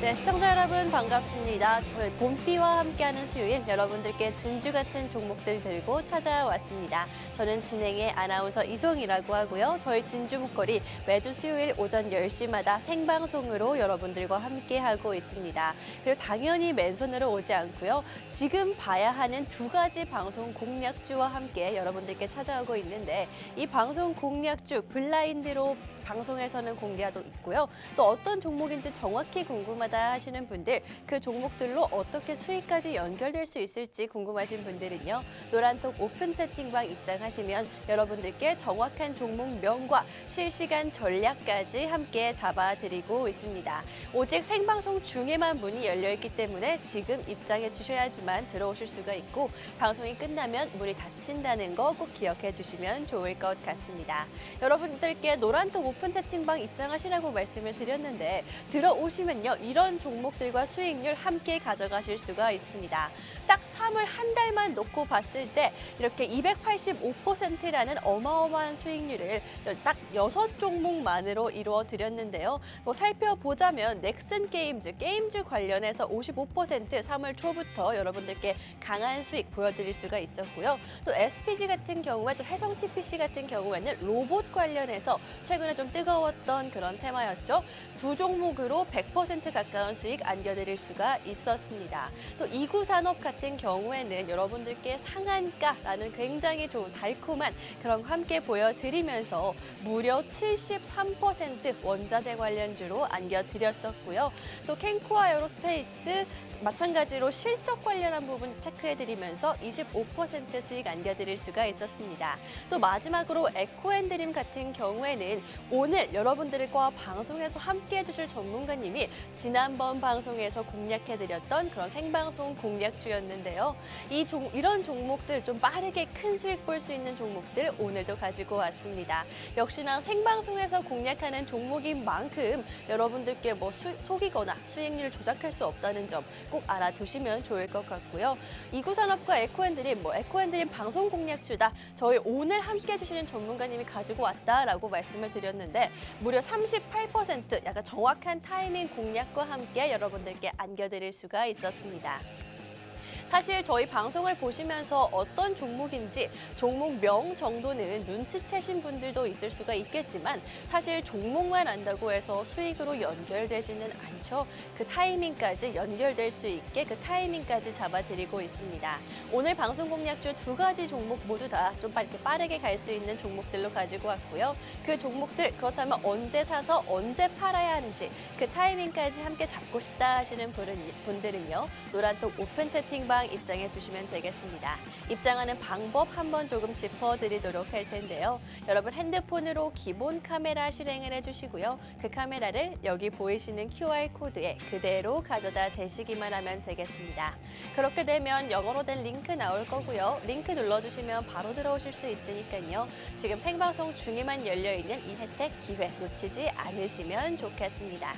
네, 시청자 여러분 반갑습니다. 봄비와 함께하는 수요일 여러분들께 진주 같은 종목들 들고 찾아왔습니다. 저는 진행의 아나운서 이송이라고 하고요. 저희 진주 목걸이 매주 수요일 오전 10시마다 생방송으로 여러분들과 함께하고 있습니다. 그리고 당연히 맨손으로 오지 않고요. 지금 봐야 하는 두 가지 방송 공략주와 함께 여러분들께 찾아오고 있는데 이 방송 공략주 블라인드로 방송에서는 공개하도 있고요. 또 어떤 종목인지 정확히 궁금하다 하시는 분들, 그 종목들로 어떻게 수익까지 연결될 수 있을지 궁금하신 분들은요. 노란톡 오픈 채팅방 입장하시면 여러분들께 정확한 종목명과 실시간 전략까지 함께 잡아드리고 있습니다. 오직 생방송 중에만 문이 열려있기 때문에 지금 입장해 주셔야지만 들어오실 수가 있고 방송이 끝나면 문이 닫힌다는 거 꼭 기억해 주시면 좋을 것 같습니다. 여러분들께 노란톡 오픈 채팅방 입장하시라고 말씀을 드렸는데 들어오시면요. 이런 종목들과 수익률 함께 가져가실 수가 있습니다. 딱 3월 한 달만 놓고 봤을 때 이렇게 285%라는 어마어마한 수익률을 딱 6종목만으로 이루어 드렸는데요. 살펴보자면 넥슨 게임즈 관련해서 55% 3월 초부터 여러분들께 강한 수익 보여드릴 수가 있었고요. 또 SPG 같은 경우에 또 해성 TPC 같은 경우에는 로봇 관련해서 최근에 좀 뜨거웠던 그런 테마였죠. 두 종목으로 100% 가까운 수익 안겨드릴 수가 있었습니다. 또 이구산업 같은 경우에는 여러분들께 상한가라는 굉장히 좋은 달콤한 그런 거 함께 보여드리면서 무려 73% 원자재 관련주로 안겨드렸었고요. 또 캔코아 에어로스페이스 마찬가지로 실적 관련한 부분 체크해드리면서 25% 수익 안겨드릴 수가 있었습니다. 또 마지막으로 에코앤드림 같은 경우에는 오늘 여러분들과 방송에서 함께해 주실 전문가님이 지난번 방송에서 공략해드렸던 그런 생방송 공략주였는데요. 이런 종목들 좀 빠르게 큰 수익 볼 수 있는 종목들 오늘도 가지고 왔습니다. 역시나 생방송에서 공략하는 종목인 만큼 여러분들께 속이거나 수익률을 조작할 수 없다는 점 꼭 알아두시면 좋을 것 같고요. 이구산업과 에코앤드림, 에코앤드림 방송 공략주다. 저희 오늘 함께 해주시는 전문가님이 가지고 왔다라고 말씀을 드렸는데 무려 38% 약간 정확한 타이밍 공략과 함께 여러분들께 안겨드릴 수가 있었습니다. 사실 저희 방송을 보시면서 어떤 종목인지 종목명 정도는 눈치채신 분들도 있을 수가 있겠지만 사실 종목만 안다고 해서 수익으로 연결되지는 않죠. 그 타이밍까지 연결될 수 있게 그 타이밍까지 잡아드리고 있습니다. 오늘 방송 공략주 두 가지 종목 모두 다 좀 이렇게 빠르게 갈 수 있는 종목들로 가지고 왔고요. 그 종목들 그렇다면 언제 사서 언제 팔아야 하는지 그 타이밍까지 함께 잡고 싶다 하시는 분들은요. 노란톡 오픈 채팅방 입장해 주시면 되겠습니다. 입장하는 방법 한번 조금 짚어드리도록 할 텐데요. 여러분 핸드폰으로 기본 카메라 실행을 해주시고요. 그 카메라를 여기 보이시는 QR코드에 그대로 가져다 대시기만 하면 되겠습니다. 그렇게 되면 영어로 된 링크 나올 거고요. 링크 눌러주시면 바로 들어오실 수 있으니까요. 지금 생방송 중에만 열려있는 이 혜택 기회 놓치지 않으시면 좋겠습니다.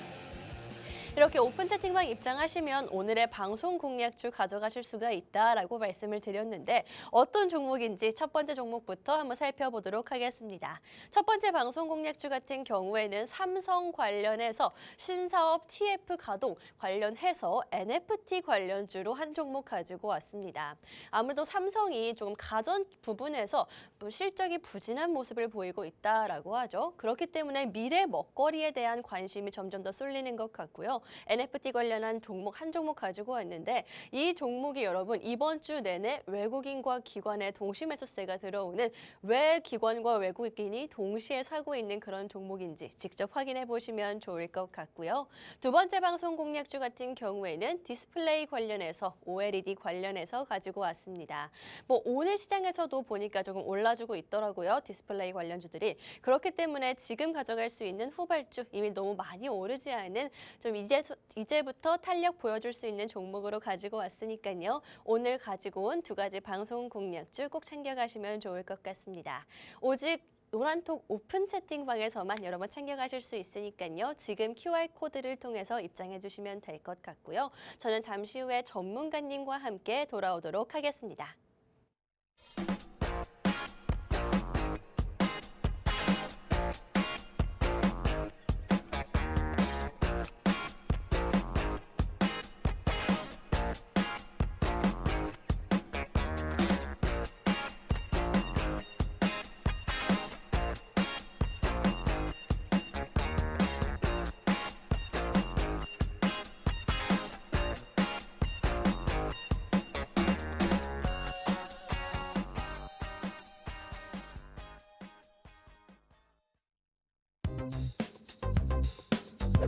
이렇게 오픈 채팅방 입장하시면 오늘의 방송 공략주 가져가실 수가 있다라고 말씀을 드렸는데 어떤 종목인지 첫 번째 종목부터 한번 살펴보도록 하겠습니다. 첫 번째 방송 공략주 같은 경우에는 삼성 관련해서 신사업 TF 가동 관련해서 NFT 관련주로 한 종목 가지고 왔습니다. 아무래도 삼성이 조금 가전 부분에서 실적이 부진한 모습을 보이고 있다라고 하죠. 그렇기 때문에 미래 먹거리에 대한 관심이 점점 더 쏠리는 것 같고요. NFT 관련한 종목 한 종목 가지고 왔는데 이 종목이 여러분 이번 주 내내 외국인과 기관의 동시 매수세가 들어오는 왜 기관과 외국인이 동시에 사고 있는 그런 종목인지 직접 확인해 보시면 좋을 것 같고요. 두 번째 방송 공략주 같은 경우에는 디스플레이 관련해서 OLED 관련해서 가지고 왔습니다. 오늘 시장에서도 보니까 조금 올라주고 있더라고요. 디스플레이 관련주들이. 그렇기 때문에 지금 가져갈 수 있는 후발주 이미 너무 많이 오르지 않은 좀 이제부터 탄력 보여줄 수 있는 종목으로 가지고 왔으니까요. 오늘 가지고 온 두 가지 방송 공략주 꼭 챙겨가시면 좋을 것 같습니다. 오직 노란톡 오픈 채팅방에서만 여러분 챙겨가실 수 있으니까요. 지금 QR코드를 통해서 입장해 주시면 될 것 같고요. 저는 잠시 후에 전문가님과 함께 돌아오도록 하겠습니다. 네,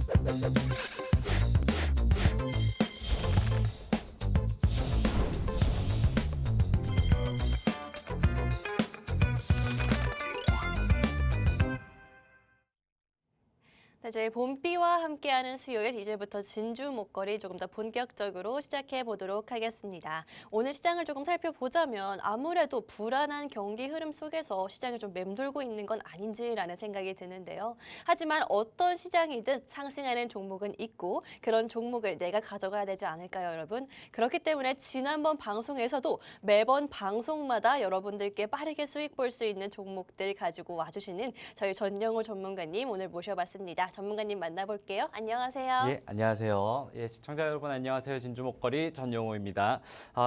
저희 봄비와 함께하는 수요일 이제부터 진주 목걸이 조금 더 본격적으로 시작해 보도록 하겠습니다. 오늘 시장을 조금 살펴보자면 아무래도 불안한 경기 흐름 속에서 시장이 좀 맴돌고 있는 건 아닌지라는 생각이 드는데요. 하지만 어떤 시장이든 상승하는 종목은 있고 그런 종목을 내가 가져가야 되지 않을까요, 여러분? 그렇기 때문에 지난번 방송에서도 매번 방송마다 여러분들께 빠르게 수익 볼 수 있는 종목들 가지고 와주시는 저희 전영우 전문가님 오늘 모셔봤습니다. 전문가님 만나볼게요. 안녕하세요. 예, 안녕하세요. 예, 시청자 여러분 안녕하세요. 진주 목걸이 전용호입니다.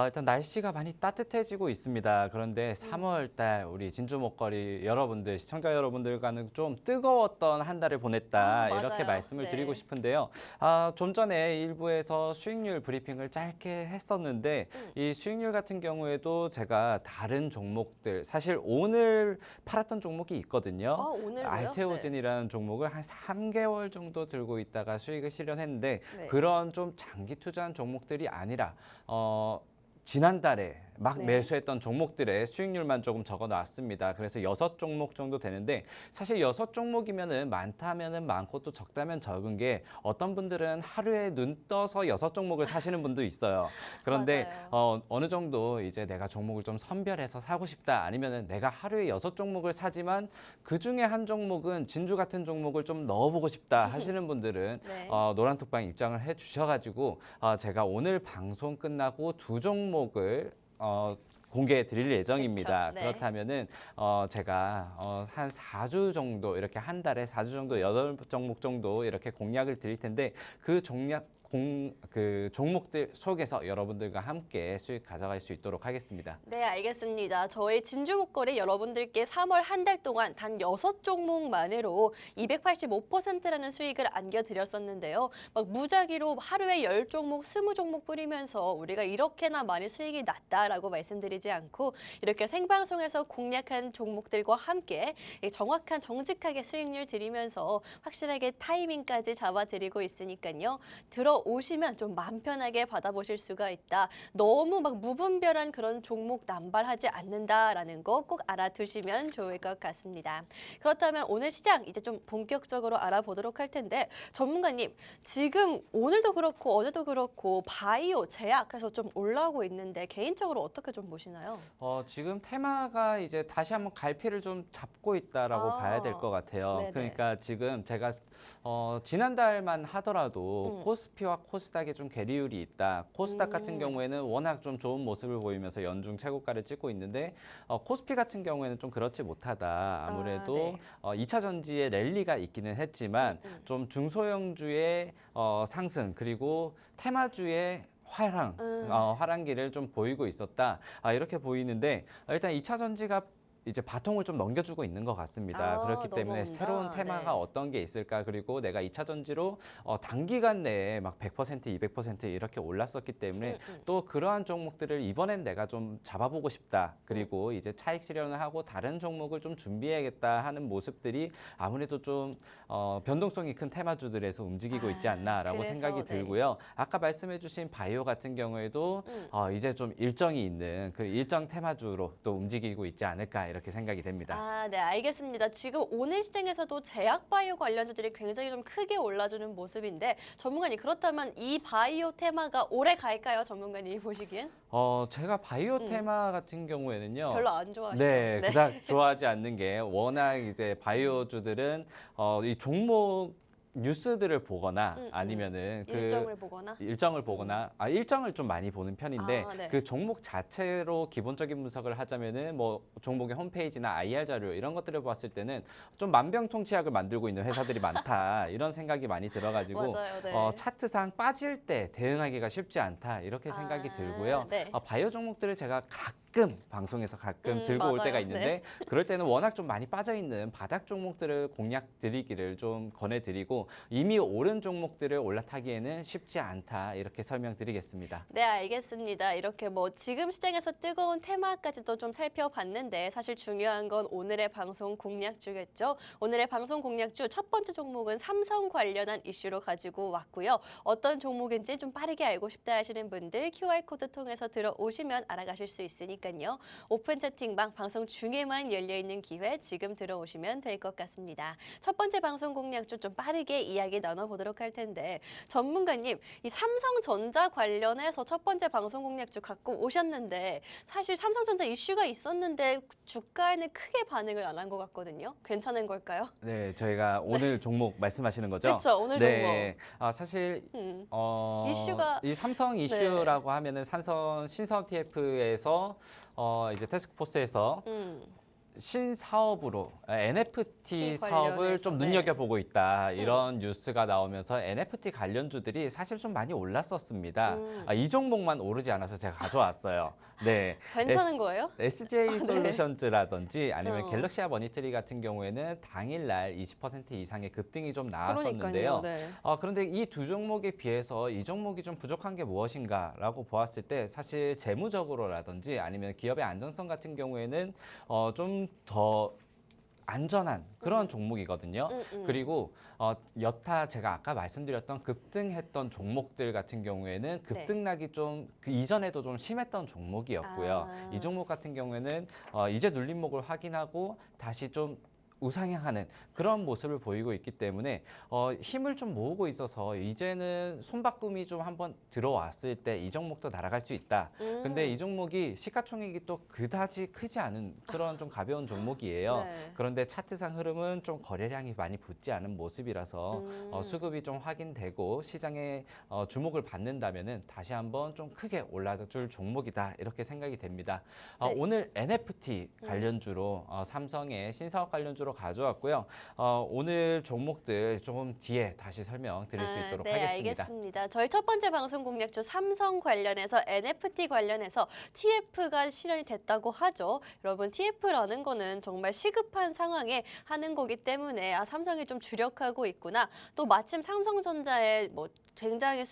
일단 날씨가 많이 따뜻해지고 있습니다. 그런데 3월 달 우리 진주 목걸이 여러분들, 시청자 여러분들과는 좀 뜨거웠던 한 달을 보냈다. 맞아요. 이렇게 말씀을 네. 드리고 싶은데요. 좀 전에 일부에서 수익률 브리핑을 짧게 했었는데 이 수익률 같은 경우에도 제가 다른 종목들, 사실 오늘 팔았던 종목이 있거든요. 오늘도요? 알테오젠이라는 종목을 한 3개월 정도 들고 있다가 수익을 실현했는데 네. 그런 좀 장기 투자한 종목들이 아니라 지난달에 막 네. 매수했던 종목들의 수익률만 조금 적어 놨습니다. 그래서 6종목 정도 되는데 사실 6종목이면은 많다면은 많고 또 적다면 적은 게 어떤 분들은 하루에 눈 떠서 6종목을 사시는 분도 있어요. 그런데 어느 정도 이제 내가 종목을 좀 선별해서 사고 싶다 아니면은 내가 하루에 6종목을 사지만 그 중에 한 종목은 진주 같은 종목을 좀 넣어보고 싶다 하시는 분들은 네. 노란톡방 입장을 해 주셔가지고 제가 오늘 방송 끝나고 2종목을 공개해 드릴 예정입니다. 그쵸, 네. 그렇다면은 제가 한 4주 정도 이렇게 한 달에 4주 정도 8종목 정도 이렇게 공략을 드릴 텐데 그 종목들 속에서 여러분들과 함께 수익 가져갈 수 있도록 하겠습니다. 네, 알겠습니다. 저희 진주 목걸이 여러분들께 3월 한 달 동안 단 6종목만으로 285%라는 수익을 안겨드렸었는데요. 막 무작위로 하루에 10종목, 20종목 뿌리면서 우리가 이렇게나 많이 수익이 났다라고 말씀드리지 않고 이렇게 생방송에서 공략한 종목들과 함께 정확한 정직하게 수익률 드리면서 확실하게 타이밍까지 잡아드리고 있으니까요. 들어오시면 좀 마음 편하게 받아보실 수가 있다. 너무 막 무분별한 그런 종목 남발하지 않는다라는 거 꼭 알아두시면 좋을 것 같습니다. 그렇다면 오늘 시장 이제 좀 본격적으로 알아보도록 할 텐데 전문가님 지금 오늘도 그렇고 어제도 그렇고 바이오, 제약해서 좀 올라오고 있는데 개인적으로 어떻게 좀 보시나요? 지금 테마가 이제 다시 한번 갈피를 좀 잡고 있다라고 봐야 될 것 같아요. 네네. 그러니까 지금 제가 지난달만 하더라도 코스피와 코스닥에 좀 괴리율이 있다. 코스닥 같은 경우에는 워낙 좀 좋은 모습을 보이면서 연중 최고가를 찍고 있는데 코스피 같은 경우에는 좀 그렇지 못하다. 아무래도 네. 2차 전지의 랠리가 있기는 했지만 좀 중소형주의 상승 그리고 테마주의 화랑기를 좀 보이고 있었다. 이렇게 보이는데 일단 2차 전지가 이제 바통을 좀 넘겨주고 있는 것 같습니다. 그렇기 때문에 넘어온다. 새로운 테마가 네. 어떤 게 있을까 그리고 내가 2차 전지로 단기간 내에 막 100%, 200% 이렇게 올랐었기 때문에 또 그러한 종목들을 이번엔 내가 좀 잡아보고 싶다. 그리고 이제 차익 실현을 하고 다른 종목을 좀 준비해야겠다 하는 모습들이 아무래도 좀 변동성이 큰 테마주들에서 움직이고 있지 않나라고 그래서, 생각이 네. 들고요. 아까 말씀해주신 바이오 같은 경우에도 이제 좀 일정이 있는 그 일정 테마주로 또 움직이고 있지 않을까 이렇게 생각이 됩니다. 네, 알겠습니다. 지금 오늘 시장에서도 제약 바이오 관련주들이 굉장히 좀 크게 올라주는 모습인데 전문가님 그렇다면 이 바이오 테마가 오래 갈까요? 전문가님이 보시기엔? 제가 바이오 테마 같은 경우에는요. 별로 안 좋아하시죠? 네, 그닥 좋아하지 않는 게 워낙 이제 바이오주들은 이 종목 뉴스들을 보거나 아니면은 일정을 보거나 일정을 좀 많이 보는 편인데 네. 그 종목 자체로 기본적인 분석을 하자면은 뭐 종목의 홈페이지나 IR 자료 이런 것들을 봤을 때는 좀 만병통치약을 만들고 있는 회사들이 많다 이런 생각이 많이 들어가지고 맞아요, 네. 차트상 빠질 때 대응하기가 쉽지 않다 이렇게 생각이 들고요. 네. 바이오 종목들을 제가 가끔 방송에서 가끔 들고 올 맞아요. 때가 있는데 그럴 때는 워낙 좀 많이 빠져 있는 바닥 종목들을 공략 드리기를 좀 권해드리고 이미 오른 종목들을 올라타기에는 쉽지 않다 이렇게 설명드리겠습니다. 네, 알겠습니다. 이렇게 뭐 지금 시장에서 뜨거운 테마까지도 좀 살펴봤는데 사실 중요한 건 오늘의 방송 공략주겠죠. 오늘의 방송 공략주 첫 번째 종목은 삼성 관련한 이슈로 가지고 왔고요. 어떤 종목인지 좀 빠르게 알고 싶다 하시는 분들 QR코드 통해서 들어오시면 알아가실 수 있으니까요. 오픈 채팅방 방송 중에만 열려있는 기회 지금 들어오시면 될 것 같습니다. 첫 번째 방송 공략주 좀 빠르게 이야기 나눠보도록 할 텐데 전문가님, 이 삼성전자 관련해서 첫 번째 방송 공략주 갖고 오셨는데 사실 삼성전자 이슈가 있었는데 주가에는 크게 반응을 안 한 것 같거든요. 괜찮은 걸까요? 네, 저희가 오늘 종목 말씀하시는 거죠? 그렇죠, 오늘 네, 사실 종목. 이슈가 이 삼성 이슈라고 하면은 삼성 신사업 TF에서 이제 태스크포스에서 신사업으로 NFT 사업을 관련해서, 좀 네. 눈여겨보고 있다 이런 뉴스가 나오면서 NFT 관련주들이 사실 좀 많이 올랐었습니다. 이 종목만 오르지 않아서 제가 가져왔어요. 네, 괜찮은 거예요? SJ 네. 솔루션즈라든지 아니면 어. 갤럭시아 머니터리 같은 경우에는 당일날 20% 이상의 급등이 좀 나왔었는데요. 그러니까요. 네. 그런데 이 두 종목에 비해서 이 종목이 좀 부족한 게 무엇인가라고 보았을 때 사실 재무적으로라든지 아니면 기업의 안전성 같은 경우에는 좀 더 안전한 그런 종목이거든요. 그리고 여타 제가 아까 말씀드렸던 급등했던 종목들 같은 경우에는 급등락이 좀 그 이전에도 좀 심했던 종목이었고요. 아. 이 종목 같은 경우에는 이제 눌림목을 확인하고 다시 좀 우상향하는 그런 모습을 보이고 있기 때문에 힘을 좀 모으고 있어서 이제는 손바꿈이 좀 한번 들어왔을 때 이 종목도 날아갈 수 있다. 근데 이 종목이 시가총액이 또 그다지 크지 않은 그런 좀 가벼운 종목이에요. 네. 그런데 차트상 흐름은 좀 거래량이 많이 붙지 않은 모습이라서 수급이 좀 확인되고 시장에 주목을 받는다면은 다시 한번 좀 크게 올라줄 종목이다 이렇게 생각이 됩니다. 네. 오늘 NFT 관련주로 삼성의 신사업 관련주로 가져왔고요. 오늘 종목들 조금 뒤에 다시 설명드릴 수 있도록 네, 하겠습니다. 알겠습니다. 저희 첫 번째 방송 공략주 삼성 관련해서 NFT 관련해서 TF가 실현이 됐다고 하죠. 여러분 TF라는 거는 정말 시급한 상황에 하는 거기 때문에 삼성이 좀 주력하고 있구나. 또 마침 삼성전자의 뭐 굉장히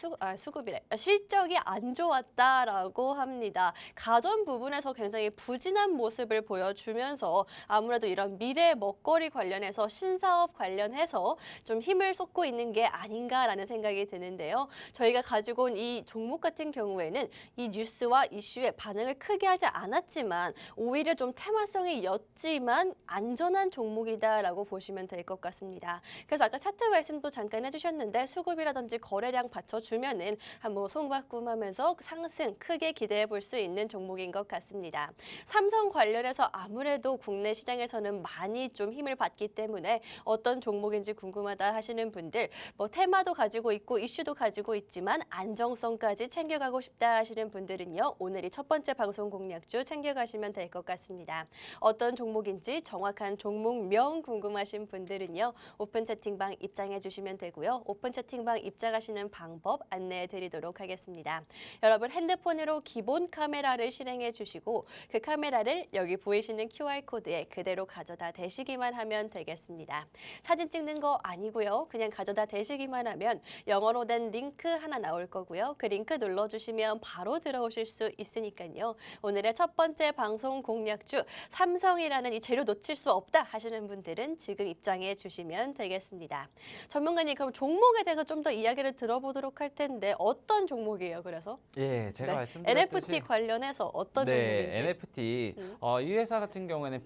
실적이 안 좋았다라고 합니다. 가전 부분에서 굉장히 부진한 모습을 보여주면서 아무래도 이런 미래 먹거리 관련해서 신사업 관련해서 좀 힘을 쏟고 있는 게 아닌가라는 생각이 드는데요. 저희가 가지고 온 이 종목 같은 경우에는 이 뉴스와 이슈에 반응을 크게 하지 않았지만 오히려 좀 테마성이 였지만 안전한 종목이다라고 보시면 될 것 같습니다. 그래서 아까 차트 말씀도 잠깐 해주셨는데 수급이라든지 거래량 받쳐주면은 한번 손바꿈하면서 상승 크게 기대해 볼 수 있는 종목인 것 같습니다. 삼성 관련해서 아무래도 국내 시장에서는 많이 좀 힘을 받기 때문에 어떤 종목인지 궁금하다 하시는 분들 뭐 테마도 가지고 있고 이슈도 가지고 있지만 안정성까지 챙겨가고 싶다 하시는 분들은요. 오늘이 첫 번째 방송 공략주 챙겨가시면 될 것 같습니다. 어떤 종목인지 정확한 종목명 궁금하신 분들은요. 오픈 채팅방 입장해 주시면 되고요. 오픈 채팅방 입장하시는 방법 안내해 드리도록 하겠습니다. 여러분 핸드폰으로 기본 카메라를 실행해 주시고 그 카메라를 여기 보이시는 QR코드에 그대로 가져다 대시기만 하면 되겠습니다. 사진 찍는 거 아니고요. 그냥 가져다 대시기만 하면 영어로 된 링크 하나 나올 거고요. 그 링크 눌러주시면 바로 들어오실 수 있으니까요. 오늘의 첫 번째 방송 공략주 삼성이라는 이 재료 놓칠 수 없다 하시는 분들은 지금 입장해 주시면 되겠습니다. 전문가님 그럼 종목에 대해서 좀 더 이야기를 들어보도록 할 텐데 어떤 종목이에요? 그래서 예, 제가 네. 말씀드렸듯이 NFT 관련해서 어떤 종목인지 NFT 이 회사 같은 경우에는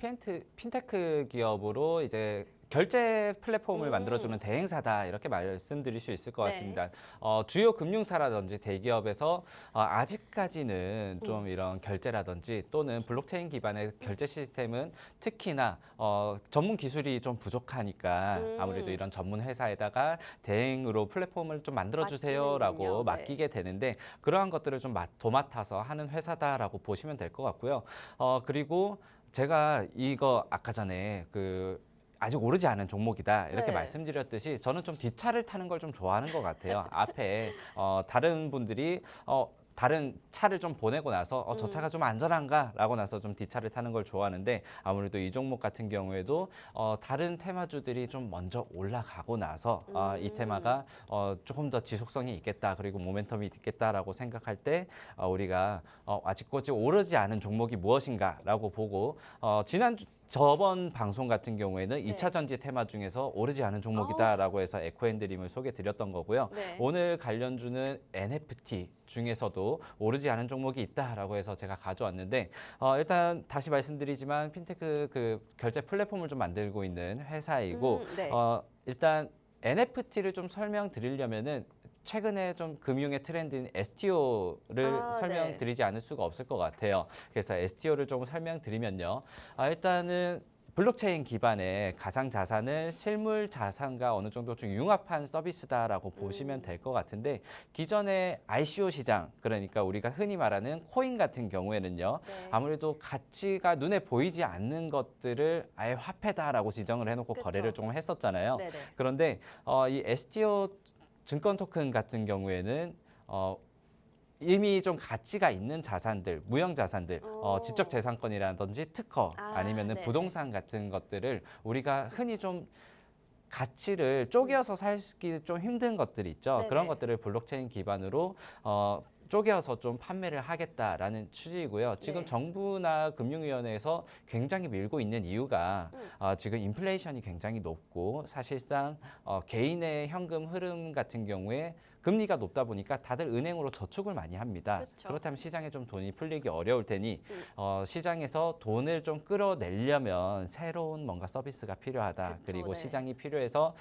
핀테크 기업으로 이제 결제 플랫폼을 만들어주는 대행사다 이렇게 말씀드릴 수 있을 것 네. 같습니다. 주요 금융사라든지 대기업에서 아직까지는 좀 이런 결제라든지 또는 블록체인 기반의 결제 시스템은 특히나 전문 기술이 좀 부족하니까 아무래도 이런 전문 회사에다가 대행으로 플랫폼을 좀 만들어주세요라고 맡기는군요. 네. 맡기게 되는데 그러한 것들을 좀 도맡아서 하는 회사다라고 보시면 될 것 같고요. 그리고 제가 이거 아까 전에 아직 오르지 않은 종목이다 이렇게 네. 말씀드렸듯이 저는 좀 뒷차를 타는 걸 좀 좋아하는 것 같아요. 앞에 다른 분들이 다른 차를 좀 보내고 나서 저 차가 좀 안전한가라고 나서 좀 뒷차를 타는 걸 좋아하는데 아무래도 이 종목 같은 경우에도 다른 테마주들이 좀 먼저 올라가고 나서 이 테마가 조금 더 지속성이 있겠다 그리고 모멘텀이 있겠다라고 생각할 때 우리가 아직까지 오르지 않은 종목이 무엇인가라고 보고 저번 방송 같은 경우에는 네. 2차 전지 테마 중에서 오르지 않은 종목이다라고 해서 에코핸드림을 소개드렸던 거고요. 네. 오늘 관련주는 NFT 중에서도 오르지 않은 종목이 있다라고 해서 제가 가져왔는데 일단 다시 말씀드리지만 핀테크 그 결제 플랫폼을 좀 만들고 있는 회사이고 네. 일단 NFT를 좀 설명드리려면은 최근에 좀 금융의 트렌드인 STO를 설명드리지 않을 수가 없을 것 같아요. 그래서 STO를 좀 설명드리면요. 일단은 블록체인 기반의 가상 자산은 실물 자산과 어느 정도 좀 융합한 서비스다라고 보시면 될 것 같은데 기존의 ICO 시장 그러니까 우리가 흔히 말하는 코인 같은 경우에는요. 네. 아무래도 가치가 눈에 보이지 않는 것들을 아예 화폐다라고 지정을 해놓고 그쵸. 거래를 조금 했었잖아요. 네네. 그런데 이 STO 증권 토큰 같은 경우에는 이미 좀 가치가 있는 자산들, 무형 자산들, 지적 재산권이라든지 특허 아니면은 네. 부동산 같은 것들을 우리가 흔히 좀 가치를 쪼개어서 살기 좀 힘든 것들이 있죠. 네네. 그런 것들을 블록체인 기반으로 쪼개어서 좀 판매를 하겠다라는 취지이고요. 지금 네. 정부나 금융위원회에서 굉장히 밀고 있는 이유가 지금 인플레이션이 굉장히 높고 사실상 개인의 현금 흐름 같은 경우에 금리가 높다 보니까 다들 은행으로 저축을 많이 합니다. 그쵸. 그렇다면 시장에 좀 돈이 풀리기 어려울 테니 시장에서 돈을 좀 끌어내려면 새로운 뭔가 서비스가 필요하다. 그쵸, 그리고 네. 시장이 필요해서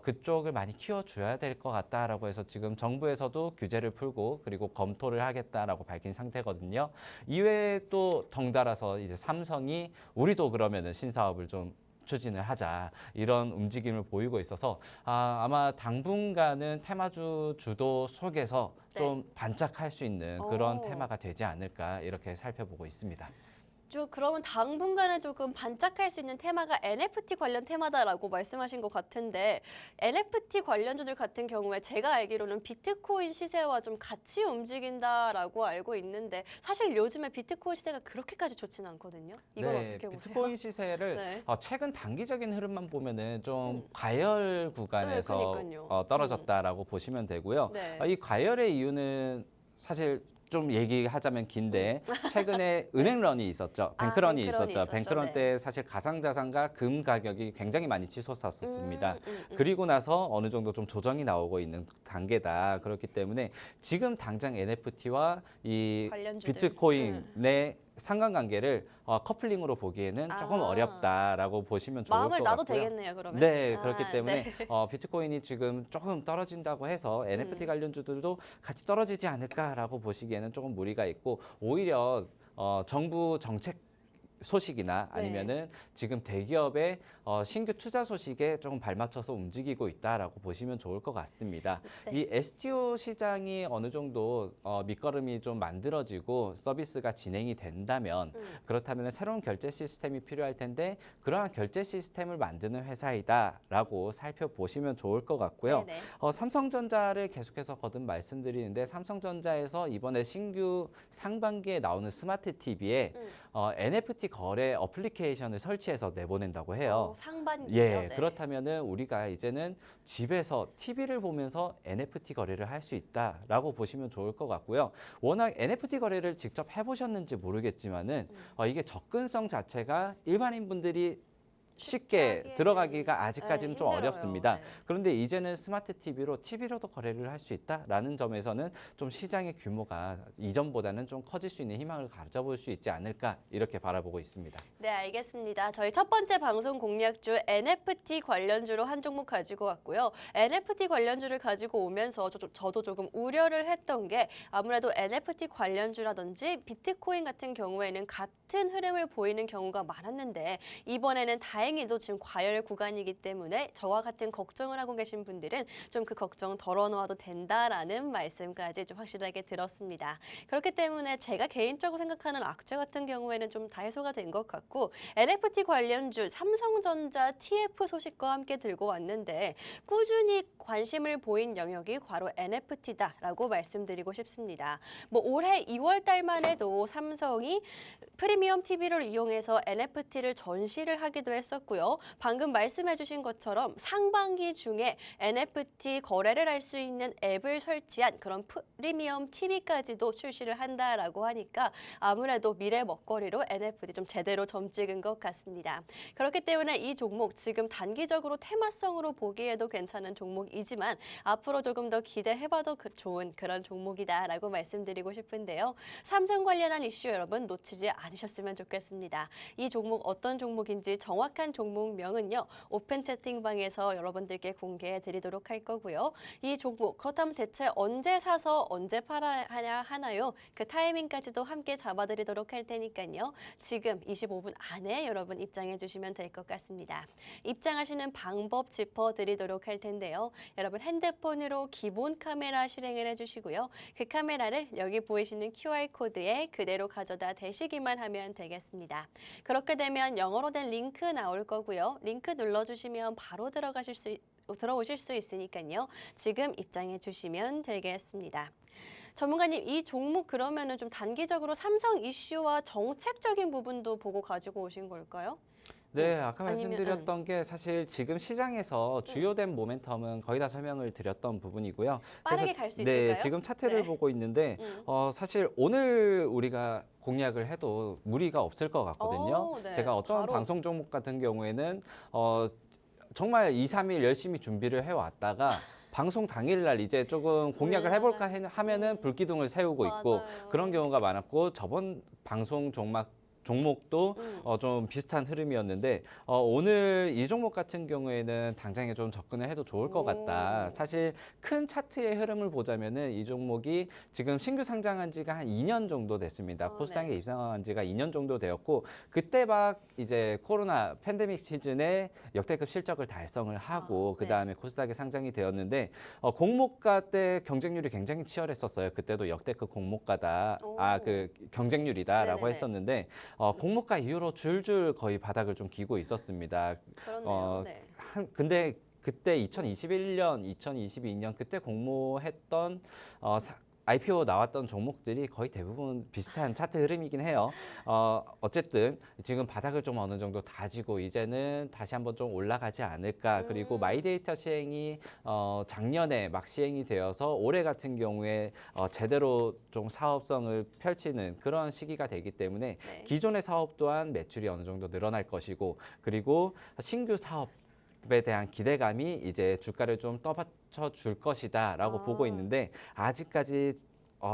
그쪽을 많이 키워줘야 될 것 같다라고 해서 지금 정부에서도 규제를 풀고 그리고 검토를 하겠다라고 밝힌 상태거든요. 이외에 또 덩달아서 이제 삼성이 우리도 그러면은 신사업을 좀 추진을 하자 이런 움직임을 보이고 있어서 아마 당분간은 테마주 주도 속에서 네. 좀 반짝할 수 있는 그런 오. 테마가 되지 않을까 이렇게 살펴보고 있습니다. 그러면 당분간은 조금 반짝할 수 있는 테마가 NFT 관련 테마다라고 말씀하신 것 같은데 NFT 관련주들 같은 경우에 제가 알기로는 비트코인 시세와 좀 같이 움직인다라고 알고 있는데 사실 요즘에 비트코인 시세가 그렇게까지 좋지는 않거든요. 이걸 어떻게 보세요? 비트코인 시세를 네. 최근 단기적인 흐름만 보면은 좀 과열 구간에서 네, 그러니까요. 떨어졌다라고 보시면 되고요. 네. 이 과열의 이유는 사실 좀 얘기하자면 긴데 최근에 은행런이 있었죠. 뱅크런이 있었죠. 뱅크런 네. 때 사실 가상자산과 금 가격이 굉장히 많이 치솟았었습니다. 음. 그리고 나서 어느 정도 좀 조정이 나오고 있는 단계다. 그렇기 때문에 지금 당장 NFT와 이 관련주들. 비트코인의 상관관계를 커플링으로 보기에는 조금 어렵다라고 보시면 좋을 것 마음을 같고요. 놔도 되겠네요, 그러면. 네, 그렇기 때문에 네. 비트코인이 지금 조금 떨어진다고 해서 NFT 관련주들도 같이 떨어지지 않을까라고 보시기에는 조금 무리가 있고 오히려 정부 정책 소식이나 아니면은 지금 대기업의 신규 투자 소식에 조금 발맞춰서 움직이고 있다라고 보시면 좋을 것 같습니다. 네. 이 STO 시장이 어느 정도 밑거름이 좀 만들어지고 서비스가 진행이 된다면 그렇다면 새로운 결제 시스템이 필요할 텐데 그러한 결제 시스템을 만드는 회사이다라고 살펴보시면 좋을 것 같고요. 네네. 삼성전자를 계속해서 거듭 말씀드리는데 삼성전자에서 이번에 신규 상반기에 나오는 스마트 TV에 NFT 거래 어플리케이션을 설치해서 내보낸다고 해요. 상반기요. 예, 네. 그렇다면은 우리가 이제는 집에서 TV를 보면서 NFT 거래를 할 수 있다라고 보시면 좋을 것 같고요. 워낙 NFT 거래를 직접 해보셨는지 모르겠지만은 이게 접근성 자체가 일반인 분들이 쉽게 하기에는, 들어가기가 아직까지는 좀 힘들어요. 어렵습니다. 네. 그런데 이제는 스마트 TV로도 거래를 할 수 있다라는 점에서는 좀 시장의 규모가 이전보다는 좀 커질 수 있는 희망을 가져볼 수 있지 않을까 이렇게 바라보고 있습니다. 네, 알겠습니다. 저희 첫 번째 방송 공략주 NFT 관련주로 한 종목 가지고 왔고요. NFT 관련주를 가지고 오면서 저도 조금 우려를 했던 게 아무래도 NFT 관련주라든지 비트코인 같은 경우에는 같은 흐름을 보이는 경우가 많았는데 이번에는 다행히 다행히도 지금 과열 구간이기 때문에 저와 같은 걱정을 하고 계신 분들은 좀 그 걱정 덜어놓아도 된다라는 말씀까지 좀 확실하게 들었습니다. 그렇기 때문에 제가 개인적으로 생각하는 악재 같은 경우에는 좀 다 해소가 된 것 같고 NFT 관련주 삼성전자 TF 소식과 함께 들고 왔는데 꾸준히 관심을 보인 영역이 바로 NFT다라고 말씀드리고 싶습니다. 뭐 올해 2월 달만 해도 삼성이 프리미엄 TV를 이용해서 NFT를 전시를 하기도 했었고요. 방금 말씀해주신 것처럼 상반기 중에 NFT 거래를 할 수 있는 앱을 설치한 그런 프리미엄 TV까지도 출시를 한다라고 하니까 아무래도 미래 먹거리로 NFT 좀 제대로 점 찍은 것 같습니다. 그렇기 때문에 이 종목 지금 단기적으로 테마성으로 보기에도 괜찮은 종목이지만 앞으로 조금 더 기대해봐도 좋은 그런 종목이다라고 말씀드리고 싶은데요. 삼성 관련한 이슈 여러분 놓치지 않으셨으면 좋겠습니다. 이 종목 어떤 종목인지 정확한 종목명은요. 오픈 채팅방에서 여러분들께 공개해 드리도록 할 거고요. 이 종목 그렇다면 대체 언제 사서 언제 팔아야 하나요? 그 타이밍까지도 함께 잡아드리도록 할 테니까요. 지금 25분 안에 여러분 입장해 주시면 될 것 같습니다. 입장하시는 방법 짚어드리도록 할 텐데요. 여러분 핸드폰으로 기본 카메라 실행을 해주시고요. 그 카메라를 여기 보이시는 QR코드에 그대로 가져다 대시기만 하면 되겠습니다. 그렇게 되면 영어로 된 링크 나올 거고요. 링크 눌러주시면 바로 들어오실 수 있으니까요. 지금 입장해 주시면 되겠습니다. 전문가님, 이 종목 그러면은 좀 단기적으로 삼성 이슈와 정책적인 부분도 보고 가지고 오신 걸까요? 네, 아까 아니면, 말씀드렸던 게 사실 지금 시장에서 주요된 모멘텀은 거의 다 설명을 드렸던 부분이고요. 빠르게 갈 수 네, 있을까요? 지금 차트를 네. 보고 있는데 사실 오늘 우리가 공략을 해도 무리가 없을 것 같거든요. 네. 제가 어떤 바로. 방송 종목 같은 경우에는 정말 2, 3일 열심히 준비를 해왔다가 방송 당일날 이제 조금 공략을 해볼까 하면은 불기둥을 세우고 있고 맞아요. 그런 경우가 많았고 저번 방송 종목도 좀 비슷한 흐름이었는데 오늘 이 종목 같은 경우에는 당장에 좀 접근을 해도 좋을 것 같다. 사실 큰 차트의 흐름을 보자면은 이 종목이 지금 신규 상장한 지가 한 2년 정도 됐습니다. 코스닥에 네. 입상한 지가 2년 정도 되었고 그때 막 이제 코로나 팬데믹 시즌에 역대급 실적을 달성을 하고 네. 그다음에 코스닥에 상장이 되었는데 공모가 때 경쟁률이 굉장히 치열했었어요. 그때도 역대급 공모가다. 그 경쟁률이다라고 네네네. 했었는데 공모가 이후로 줄줄 거의 바닥을 좀 기고 있었습니다. 그렇네요. 네. 근데 그때 2021년, 2022년 그때 공모했던 IPO 나왔던 종목들이 거의 대부분 비슷한 차트 흐름이긴 해요. 어쨌든 지금 바닥을 좀 어느 정도 다지고 이제는 다시 한번 좀 올라가지 않을까. 그리고 마이데이터 시행이 작년에 막 시행이 되어서 올해 같은 경우에 제대로 좀 사업성을 펼치는 그런 시기가 되기 때문에 네. 기존의 사업 또한 매출이 어느 정도 늘어날 것이고 그리고 신규 사업에 대한 기대감이 이제 주가를 좀 떠받쳐 줄 것이다라고 보고 있는데 아직까지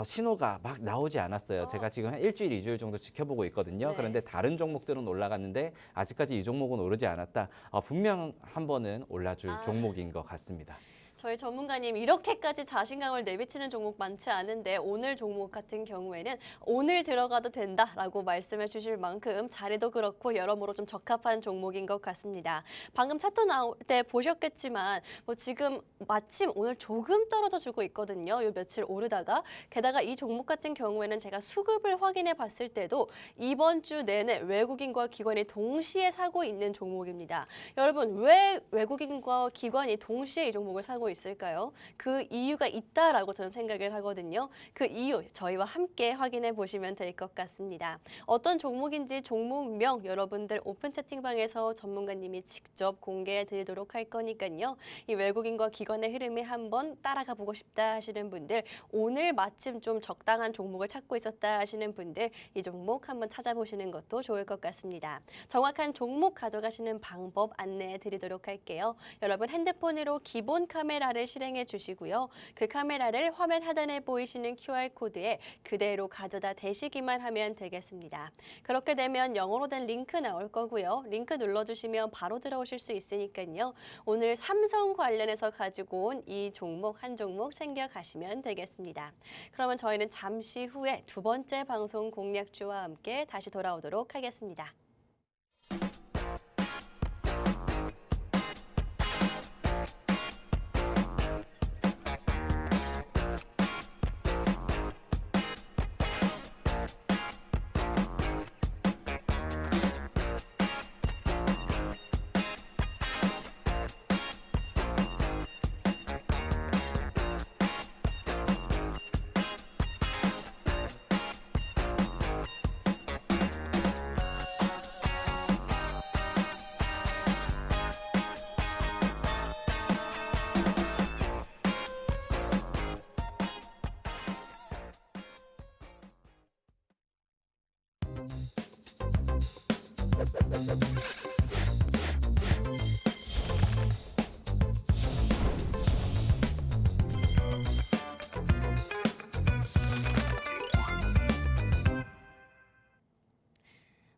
신호가 막 나오지 않았어요. 제가 지금 한 일주일, 2주일 정도 지켜보고 있거든요. 네. 그런데 다른 종목들은 올라갔는데 아직까지 이 종목은 오르지 않았다. 분명 한 번은 올라줄 종목인 것 같습니다. 저희 전문가님 이렇게까지 자신감을 내비치는 종목 많지 않은데 오늘 종목 같은 경우에는 오늘 들어가도 된다라고 말씀해 주실 만큼 자리도 그렇고 여러모로 좀 적합한 종목인 것 같습니다. 방금 차트 나올 때 보셨겠지만 뭐 지금 마침 오늘 조금 떨어져 주고 있거든요. 요 며칠 오르다가 게다가 이 종목 같은 경우에는 제가 수급을 확인해 봤을 때도 이번 주 내내 외국인과 기관이 동시에 사고 있는 종목입니다. 여러분 왜 외국인과 기관이 동시에 이 종목을 사고 있을까요? 그 이유가 있다라고 저는 생각을 하거든요. 그 이유 저희와 함께 확인해 보시면 될 것 같습니다. 어떤 종목인지 종목명 여러분들 오픈 채팅방에서 전문가님이 직접 공개해 드리도록 할 거니까요. 이 외국인과 기관의 흐름에 한번 따라가 보고 싶다 하시는 분들 오늘 마침 좀 적당한 종목을 찾고 있었다 하시는 분들 이 종목 한번 찾아보시는 것도 좋을 것 같습니다. 정확한 종목 가져가시는 방법 안내해 드리도록 할게요. 여러분 핸드폰으로 기본 카메라를 실행해 주시고요. 그 카메라를 화면 하단에 보이시는 QR코드에 그대로 가져다 대시기만 하면 되겠습니다. 그렇게 되면 영어로 된 링크 나올 거고요. 링크 눌러주시면 바로 들어오실 수 있으니까요. 오늘 삼성 관련해서 가지고 온 이 종목 한 종목 챙겨가시면 되겠습니다. 그러면 저희는 잠시 후에 두 번째 방송 공략주와 함께 다시 돌아오도록 하겠습니다.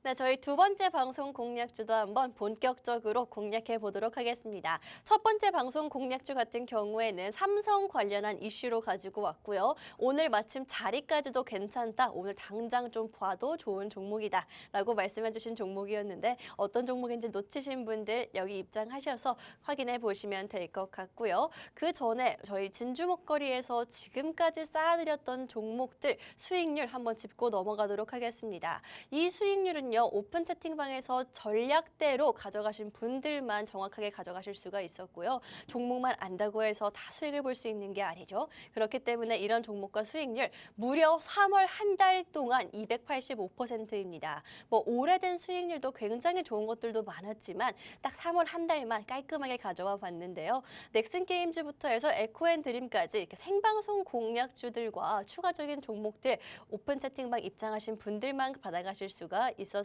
네, 저희 두 번째 방송 공략주도 한번 본격적으로 공략해 보도록 하겠습니다. 첫 번째 방송 공략주 같은 경우에는 삼성 관련한 이슈로 가지고 왔고요. 오늘 마침 자리까지도 괜찮다. 오늘 당장 좀 봐도 좋은 종목이다. 라고 말씀해 주신 종목이었는데 어떤 종목인지 놓치신 분들 여기 입장하셔서 확인해 보시면 될 것 같고요. 그 전에 저희 진주 목걸이에서 지금까지 쌓아드렸던 종목들 수익률 한번 짚고 넘어가도록 하겠습니다. 이 수익률은 오픈 채팅방에서 전략대로 가져가신 분들만 정확하게 가져가실 수가 있었고요. 종목만 안다고 해서 다 수익을 볼 수 있는 게 아니죠. 그렇기 때문에 이런 종목과 수익률 무려 3월 한 달 동안 285%입니다. 뭐 오래된 수익률도 굉장히 좋은 것들도 많았지만 딱 3월 한 달만 깔끔하게 가져와 봤는데요. 넥슨 게임즈부터 해서 에코앤드림까지 이렇게 생방송 공략주들과 추가적인 종목들 오픈 채팅방 입장하신 분들만 받아가실 수가 있었습니다.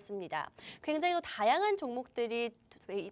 굉장히 또 다양한 종목들이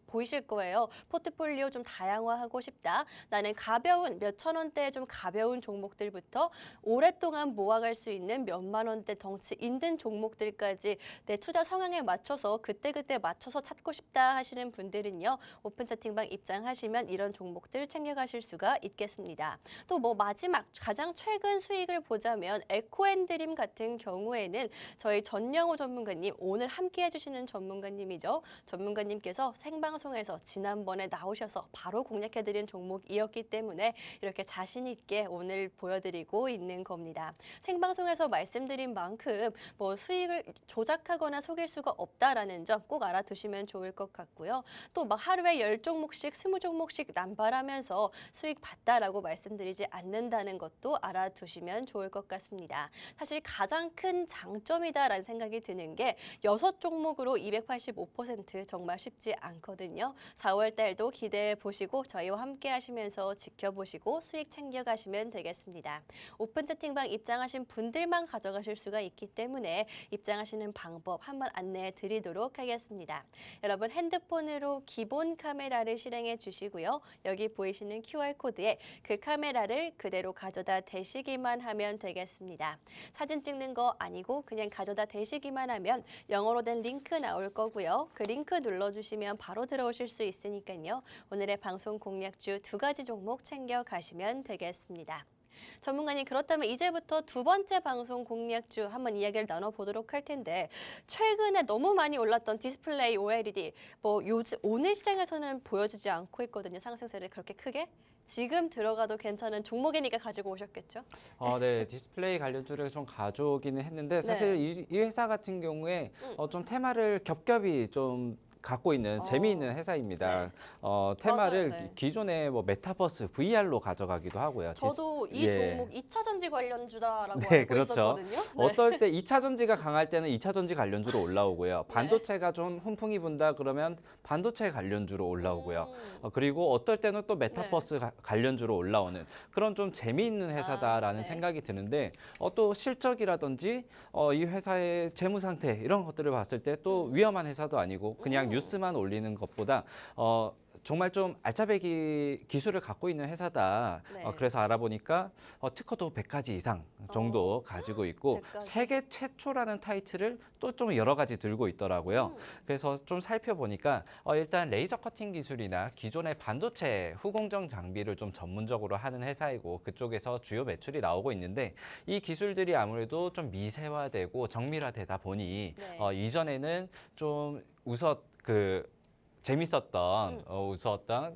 보이실 거예요. 포트폴리오 좀 다양화하고 싶다. 나는 가벼운 몇천 원대 좀 가벼운 종목들부터 오랫동안 모아갈 수 있는 몇만 원대 덩치 있는 종목들까지 내 투자 성향에 맞춰서 그때그때 맞춰서 찾고 싶다 하시는 분들은요. 오픈 채팅방 입장하시면 이런 종목들 챙겨가실 수가 있겠습니다. 또 뭐 마지막 가장 최근 수익을 보자면 에코앤드림 같은 경우에는 저희 전영호 전문가님 오늘 함께 해주시는 전문가님이죠. 전문가님께서 생방송에서 지난번에 나오셔서 바로 공략해드린 종목이었기 때문에 이렇게 자신 있게 오늘 보여드리고 있는 겁니다. 생방송에서 말씀드린 만큼 뭐 수익을 조작하거나 속일 수가 없다라는 점 꼭 알아두시면 좋을 것 같고요. 또 막 하루에 10종목씩 20종목씩 남발하면서 수익 봤다라고 말씀드리지 않는다는 것도 알아두시면 좋을 것 같습니다. 사실 가장 큰 장점이다라는 생각이 드는 게 6종목으로 285% 정말 쉽지 않거든요. 4월 달도 기대해 보시고 저희와 함께 하시면서 지켜보시고 수익 챙겨가시면 되겠습니다. 오픈 채팅방 입장하신 분들만 가져가실 수가 있기 때문에 입장하시는 방법 한번 안내해 드리도록 하겠습니다. 여러분 핸드폰으로 기본 카메라를 실행해 주시고요. 여기 보이시는 QR코드에 그 카메라를 그대로 가져다 대시기만 하면 되겠습니다. 사진 찍는 거 아니고 그냥 가져다 대시기만 하면 영어로 된 링크 나올 거고요. 그 링크 눌러주시면 바로 들어오실 수 있으니까요. 오늘의 방송 공략주 두 가지 종목 챙겨가시면 되겠습니다. 전문가님 그렇다면 이제부터 두 번째 방송 공략주 한번 이야기를 나눠보도록 할 텐데 최근에 너무 많이 올랐던 디스플레이 OLED 뭐 요즘 오늘 시장에서는 보여지지 않고 있거든요. 상승세를 그렇게 크게. 지금 들어가도 괜찮은 종목이니까 가지고 오셨겠죠? 네, 디스플레이 관련주를 좀 가져오기는 했는데 사실 이 회사 같은 경우에 좀 테마를 겹겹이 좀 갖고 있는 재미있는 회사입니다. 테마를 맞아요, 네. 기존의 뭐 메타버스, VR로 가져가기도 하고요. 저도 이 종목 2차 전지 관련주다라고 네, 알고 그렇죠. 있었거든요. 어떨 때 2차 전지가 강할 때는 2차 전지 관련주로 올라오고요. 반도체가 좀 훈풍이 분다 그러면 반도체 관련주로 올라오고요. 그리고 어떨 때는 또 메타버스 관련주로 올라오는 그런 좀 재미있는 회사다라는 생각이 드는데 또 실적이라든지 이 회사의 재무 상태 이런 것들을 봤을 때 또 위험한 회사도 아니고 그냥 뉴스만 올리는 것보다 정말 좀 알짜배기 기술을 갖고 있는 회사다. 그래서 알아보니까 특허도 100가지 이상 정도 가지고 있고 100가지. 세계 최초라는 타이틀을 또 좀 여러 가지 들고 있더라고요. 그래서 좀 살펴보니까 일단 레이저 커팅 기술이나 기존의 반도체 후공정 장비를 좀 전문적으로 하는 회사이고 그쪽에서 주요 매출이 나오고 있는데 이 기술들이 아무래도 좀 미세화되고 정밀화되다 보니 이전에는 좀 재밌었던,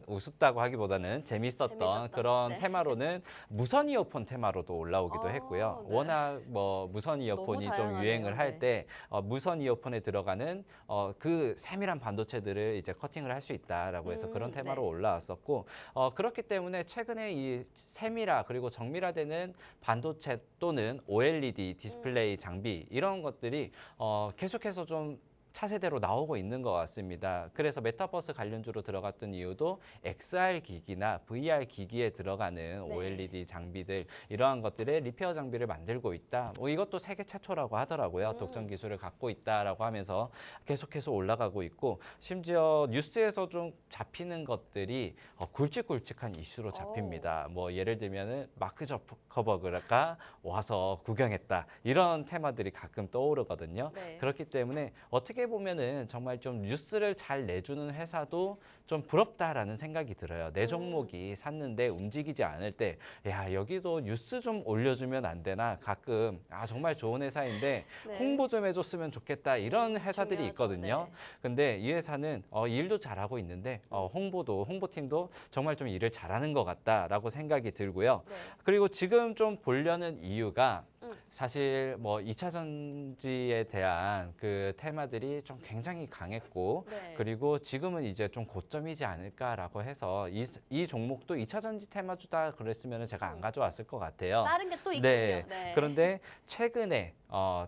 웃었다고 하기보다는 재밌었던 그런 테마로는 무선 이어폰 테마로도 올라오기도 했고요. 워낙 뭐 무선 이어폰이 좀 다양하네요. 유행을 할 때 무선 이어폰에 들어가는 그 세밀한 반도체들을 이제 커팅을 할 수 있다라고 해서 그런 테마로 올라왔었고 그렇기 때문에 최근에 이 세밀화 그리고 정밀화되는 반도체 또는 OLED 디스플레이 장비 이런 것들이 계속해서 좀 차세대로 나오고 있는 것 같습니다. 그래서 메타버스 관련주로 들어갔던 이유도 XR 기기나 VR 기기에 들어가는 네. OLED 장비들 이러한 것들의 리페어 장비를 만들고 있다. 뭐 이것도 세계 최초라고 하더라고요. 독점 기술을 갖고 있다라고 하면서 계속해서 올라가고 있고 심지어 뉴스에서 좀 잡히는 것들이 굵직굵직한 이슈로 잡힙니다. 뭐 예를 들면은 마크 저커버그가 와서 구경했다 이런 테마들이 가끔 떠오르거든요. 네. 그렇기 때문에 어떻게 보면은 정말 좀 뉴스를 잘 내주는 회사도 좀 부럽다라는 생각이 들어요. 내 종목이 샀는데 움직이지 않을 때, 야 여기도 뉴스 좀 올려주면 안 되나? 가끔 정말 좋은 회사인데 네. 홍보 좀 해줬으면 좋겠다 이런 회사들이 중요하죠. 있거든요. 네. 근데 이 회사는 일도 잘하고 있는데 홍보팀도 정말 좀 일을 잘하는 것 같다라고 생각이 들고요. 네. 그리고 지금 좀 보려는 이유가 음. 사실 뭐 2차 전지에 대한 그 테마들이 좀 굉장히 강했고 네. 그리고 지금은 이제 좀 고점이지 않을까라고 해서 이 종목도 2차 전지 테마주다 그랬으면 제가 안 가져왔을 것 같아요. 다른 게 또 있군요. 네. 네. 그런데 최근에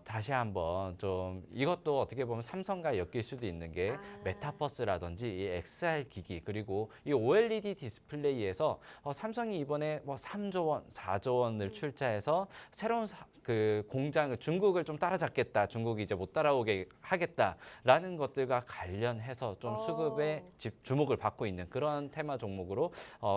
다시 한번 좀 이것도 어떻게 보면 삼성과 엮일 수도 있는 게 메타버스라든지 이 XR 기기 그리고 이 OLED 디스플레이에서 삼성이 이번에 뭐 3조 원, 4조 원을 출자해서 새로운 그 공장을 중국을 좀 따라잡겠다. 중국이 이제 못 따라오게 하겠다라는 것들과 관련해서 좀 수급에 주목을 받고 있는 그런 테마 종목으로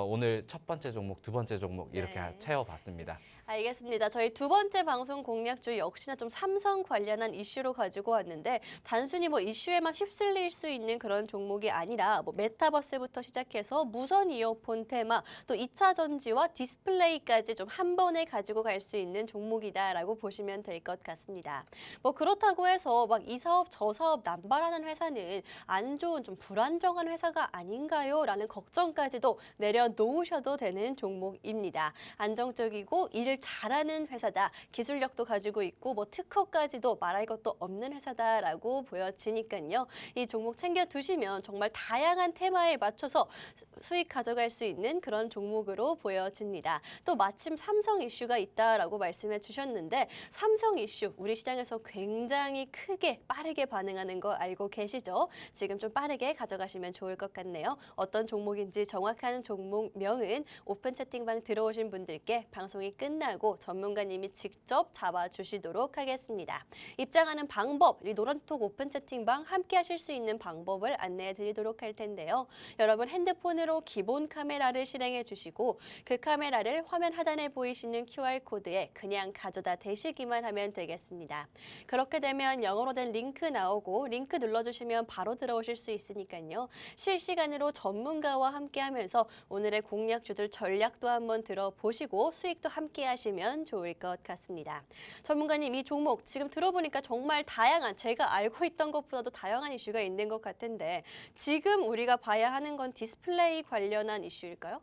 오늘 첫 번째 종목, 두 번째 종목 이렇게 네. 채워봤습니다. 알겠습니다. 저희 두 번째 방송 공략주 역시나 좀 삼성 관련한 이슈로 가지고 왔는데 단순히 뭐 이슈에만 휩쓸릴 수 있는 그런 종목이 아니라 뭐 메타버스부터 시작해서 무선 이어폰 테마 또 2차 전지와 디스플레이까지 좀 한 번에 가지고 갈 수 있는 종목이다라고 보시면 될 것 같습니다. 뭐 그렇다고 해서 막 이 사업 저 사업 남발하는 회사는 안 좋은 좀 불안정한 회사가 아닌가요? 라는 걱정까지도 내려놓으셔도 되는 종목입니다. 안정적이고 일을 잘하는 회사다. 기술력도 가지고 있고 뭐 특허까지도 말할 것도 없는 회사다라고 보여지니까요. 이 종목 챙겨 두시면 정말 다양한 테마에 맞춰서 수익 가져갈 수 있는 그런 종목으로 보여집니다. 또 마침 삼성 이슈가 있다라고 말씀해 주셨는데 삼성 이슈 우리 시장에서 굉장히 크게 빠르게 반응하는 거 알고 계시죠? 지금 좀 빠르게 가져가시면 좋을 것 같네요. 어떤 종목인지 정확한 종목명은 오픈 채팅방 들어오신 분들께 방송이 끝나고 전문가님이 직접 잡아주시도록 하겠습니다. 입장하는 방법, 이 노란톡 오픈 채팅방 함께 하실 수 있는 방법을 안내해 드리도록 할 텐데요. 여러분 핸드폰으로 기본 카메라를 실행해 주시고 그 카메라를 화면 하단에 보이시는 QR코드에 그냥 가져다 대시기만 하면 되겠습니다. 그렇게 되면 영어로 된 링크 나오고 링크 눌러주시면 바로 들어오실 수 있으니까요. 실시간으로 전문가와 함께 하면서 오늘의 공략주들 전략도 한번 들어보시고 수익도 함께 하시면 좋을 것 같습니다. 전문가님, 이 종목 지금 들어보니까 정말 다양한 제가 알고 있던 것보다도 다양한 이슈가 있는 것 같은데 지금 우리가 봐야 하는 건 디스플레이 관련한 이슈일까요?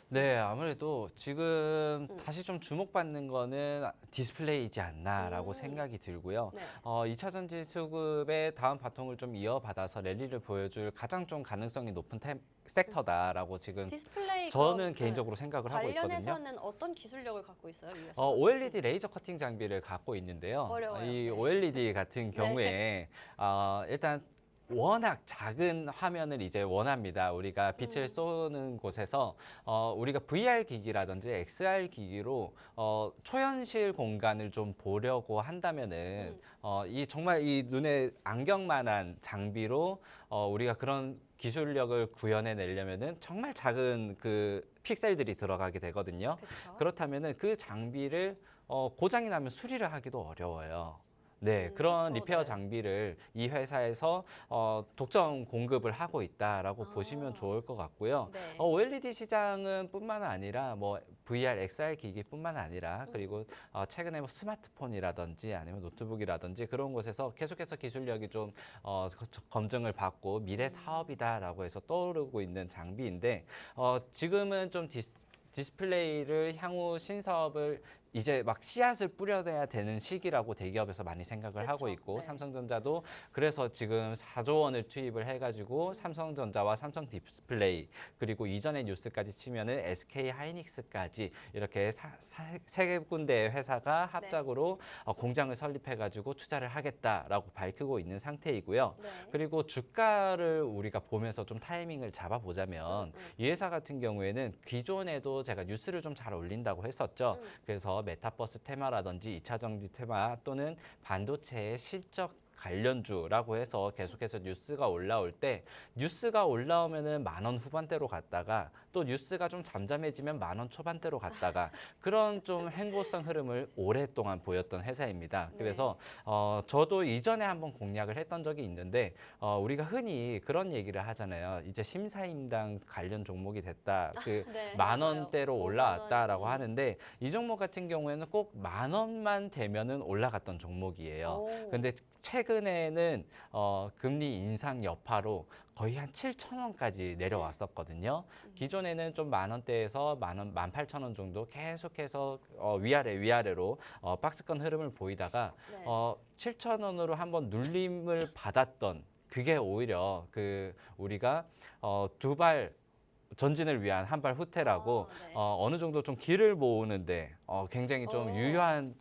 네, 아무래도 지금 다시 좀 주목받는 거는 디스플레이이지 않나라고 생각이 들고요. 네. 2차 전지 수급의 다음 바통을 좀 이어받아서 랠리를 보여줄 가장 좀 가능성이 높은 섹터다라고 지금 디스플레이 저는 개인적으로 생각을 하고 있거든요. 관련해서는 어떤 기술력을 갖고 있어요? 이 회사는? OLED 레이저 커팅 장비를 갖고 있는데요. 어려워요. 이 네. OLED 같은 경우에 일단 워낙 작은 화면을 이제 원합니다. 우리가 빛을 쏘는 곳에서 우리가 VR 기기라든지 XR 기기로 초현실 공간을 좀 보려고 한다면은 이 정말 이 눈에 안경만한 장비로 우리가 그런 기술력을 구현해 내려면은 정말 작은 그 픽셀들이 들어가게 되거든요. 그렇죠. 그렇다면은 그 장비를 고장이 나면 수리를 하기도 어려워요. 네, 그런 그렇죠. 리페어 네. 장비를 이 회사에서 독점 공급을 하고 있다라고 보시면 좋을 것 같고요. 네. OLED 시장은 뿐만 아니라 뭐 VR, XR 기기뿐만 아니라 그리고 최근에 뭐 스마트폰이라든지 아니면 노트북이라든지 그런 곳에서 계속해서 기술력이 좀 검증을 받고 미래 사업이다라고 해서 떠오르고 있는 장비인데 지금은 좀 디스플레이를 향후 신사업을 이제 막 씨앗을 뿌려야 되는 시기라고 대기업에서 많이 생각을 하고 그렇죠. 있고 네. 삼성전자도 그래서 지금 4조 원을 투입을 해가지고 삼성전자와 삼성 디스플레이 그리고 이전의 뉴스까지 치면은 SK 하이닉스까지 이렇게 세 군데의 회사가 합작으로 공장을 설립해가지고 투자를 하겠다라고 밝히고 있는 상태이고요. 네. 그리고 주가를 우리가 보면서 좀 타이밍을 잡아보자면 이 회사 같은 경우에는 기존에도 제가 뉴스를 좀 잘 올린다고 했었죠. 그래서 메타버스 테마라든지 2차 전지 테마 또는 반도체의 실적 관련주라고 해서 계속해서 뉴스가 올라올 때 뉴스가 올라오면은 10,000원 후반대로 갔다가 또 뉴스가 좀 잠잠해지면 10,000원 초반대로 갔다가 그런 좀 횡보성 흐름을 오랫동안 보였던 회사입니다. 그래서 저도 이전에 한번 공략을 했던 적이 있는데 우리가 흔히 그런 얘기를 하잖아요. 이제 심사임당 관련 종목이 됐다. 그 네, 10,000원대로 맞아요. 올라왔다라고 5만 원. 하는데 이 종목 같은 경우에는 꼭 10,000원만 되면은 올라갔던 종목이에요. 오. 근데 최근에는 금리 인상 여파로 거의 한 7,000원까지 내려왔었거든요. 기존에는 좀 10,000원대에서 18,000원 정도 계속해서 위아래로 박스권 흐름을 보이다가 네. 7,000원으로 한번 눌림을 받았던 그게 오히려 그 우리가 두 발 전진을 위한 한 발 후퇴라고 네. 어느 정도 좀 길을 모으는데 굉장히 좀 어. 유효한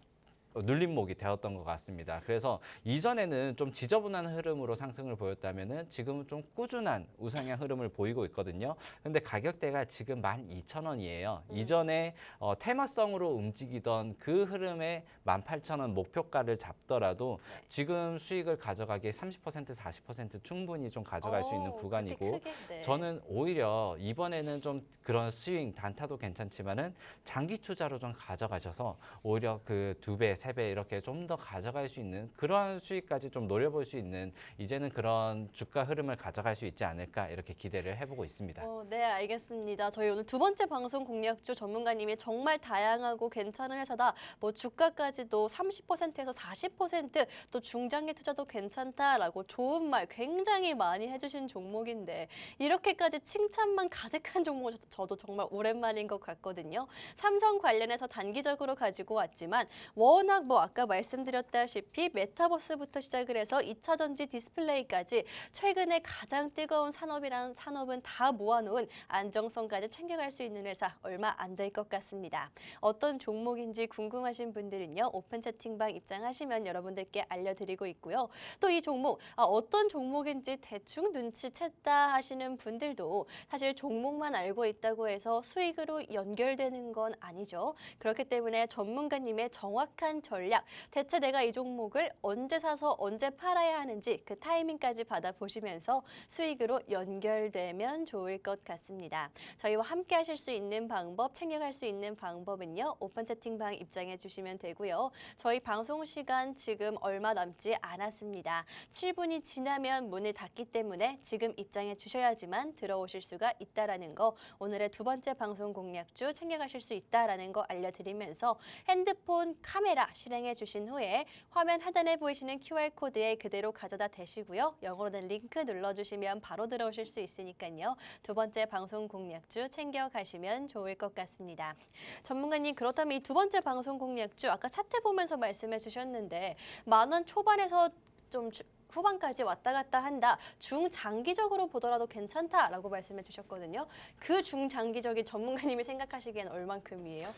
눌림목이 되었던 것 같습니다. 그래서 이전에는 좀 지저분한 흐름으로 상승을 보였다면은 지금은 좀 꾸준한 우상향 흐름을 보이고 있거든요. 근데 가격대가 지금 12,000원이에요. 이전에 테마성으로 움직이던 그 흐름의 18,000원 목표가를 잡더라도 지금 수익을 가져가기에 30% 40% 충분히 좀 가져갈 수 있는 그렇게 구간이고 크게, 네. 저는 오히려 이번에는 좀 그런 스윙 단타도 괜찮지만은 장기 투자로 좀 가져가셔서 오히려 그 2배, 3배 이렇게 좀 더 가져갈 수 있는 그러한 수익까지 좀 노려볼 수 있는 이제는 그런 주가 흐름을 가져갈 수 있지 않을까 이렇게 기대를 해보고 있습니다. 네, 알겠습니다. 저희 오늘 두 번째 방송 공략주 전문가님이 정말 다양하고 괜찮은 회사다. 뭐 주가까지도 30%에서 40%또 중장기 투자도 괜찮다라고 좋은 말 굉장히 많이 해주신 종목인데 이렇게까지 칭찬만 가득한 종목 저도 정말 오랜만인 것 같거든요. 삼성 관련해서 단기적으로 가지고 왔지만 워낙 뭐 아까 말씀드렸다시피 메타버스부터 시작을 해서 2차 전지 디스플레이까지 최근에 가장 뜨거운 산업이라는 산업은 다 모아놓은 안정성까지 챙겨갈 수 있는 회사 얼마 안 될 것 같습니다. 어떤 종목인지 궁금하신 분들은요. 오픈 채팅방 입장하시면 여러분들께 알려드리고 있고요. 또 이 종목 어떤 종목인지 대충 눈치챘다 하시는 분들도 사실 종목만 알고 있다고 해서 수익으로 연결되는 건 아니죠. 그렇기 때문에 전문가님의 정확한 전략, 대체 내가 이 종목을 언제 사서 언제 팔아야 하는지 그 타이밍까지 받아보시면서 수익으로 연결되면 좋을 것 같습니다. 저희와 함께 하실 수 있는 방법, 챙겨갈 수 있는 방법은요. 오픈 채팅방 입장해 주시면 되고요. 저희 방송 시간 지금 얼마 남지 않았습니다. 7분이 지나면 문을 닫기 때문에 지금 입장해 주셔야지만 들어오실 수가 있다라는 거 오늘의 두 번째 방송 공략주 챙겨가실 수 있다라는 거 알려드리면서 핸드폰 카메라 실행해 주신 후에 화면 하단에 보이시는 QR코드에 그대로 가져다 대시고요. 영어로 된 링크 눌러주시면 바로 들어오실 수 있으니까요. 두 번째 방송 공략주 챙겨가시면 좋을 것 같습니다. 전문가님 그렇다면 이 두 번째 방송 공략주 아까 차트 보면서 말씀해 주셨는데 10,000원 초반에서 좀 후반까지 왔다 갔다 한다. 중장기적으로 보더라도 괜찮다라고 말씀해 주셨거든요. 그 중장기적인 전문가님이 생각하시기엔 얼만큼이에요?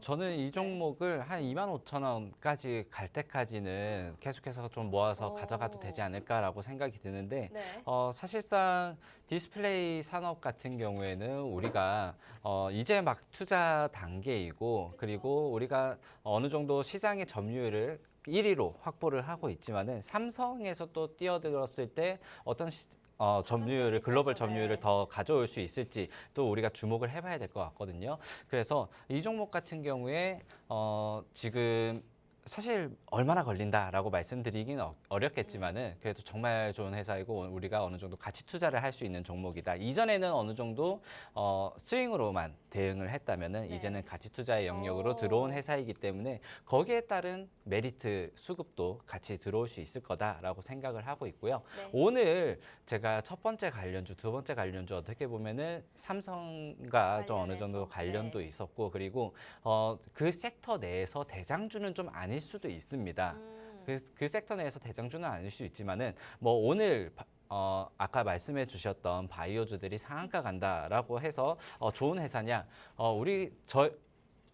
저는 이 종목을 한 25,000원까지 갈 때까지는 계속해서 좀 모아서 가져가도 되지 않을까라고 생각이 드는데 네. 사실상 디스플레이 산업 같은 경우에는 우리가 이제 막 투자 단계이고 그리고 우리가 어느 정도 시장의 점유율을 1위로 확보를 하고 있지만은 삼성에서 또 뛰어들었을 때 어떤 점유율을 글로벌 점유율을 더 가져올 수 있을지 또 우리가 주목을 해봐야 될 것 같거든요. 그래서 이 종목 같은 경우에 지금 사실 얼마나 걸린다라고 말씀드리긴 어렵겠지만은 그래도 정말 좋은 회사이고 우리가 어느 정도 가치 투자를 할 수 있는 종목이다. 이전에는 어느 정도 스윙으로만 대응을 했다면은 네. 이제는 가치 투자의 영역으로 오. 들어온 회사이기 때문에 거기에 따른 메리트 수급도 같이 들어올 수 있을 거다라고 생각을 하고 있고요. 네. 오늘 제가 첫 번째 관련주, 두 번째 관련주 어떻게 보면은 삼성과 좀 어느 정도 관련해서, 관련도 네. 있었고 그리고 그 섹터 내에서 대장주는 좀 아닐 수도 있습니다. 그 섹터 내에서 대장주는 아닐 수 있지만은 뭐 오늘 아까 말씀해 주셨던 바이오주들이 상한가 간다라고 해서 좋은 회사냐? 우리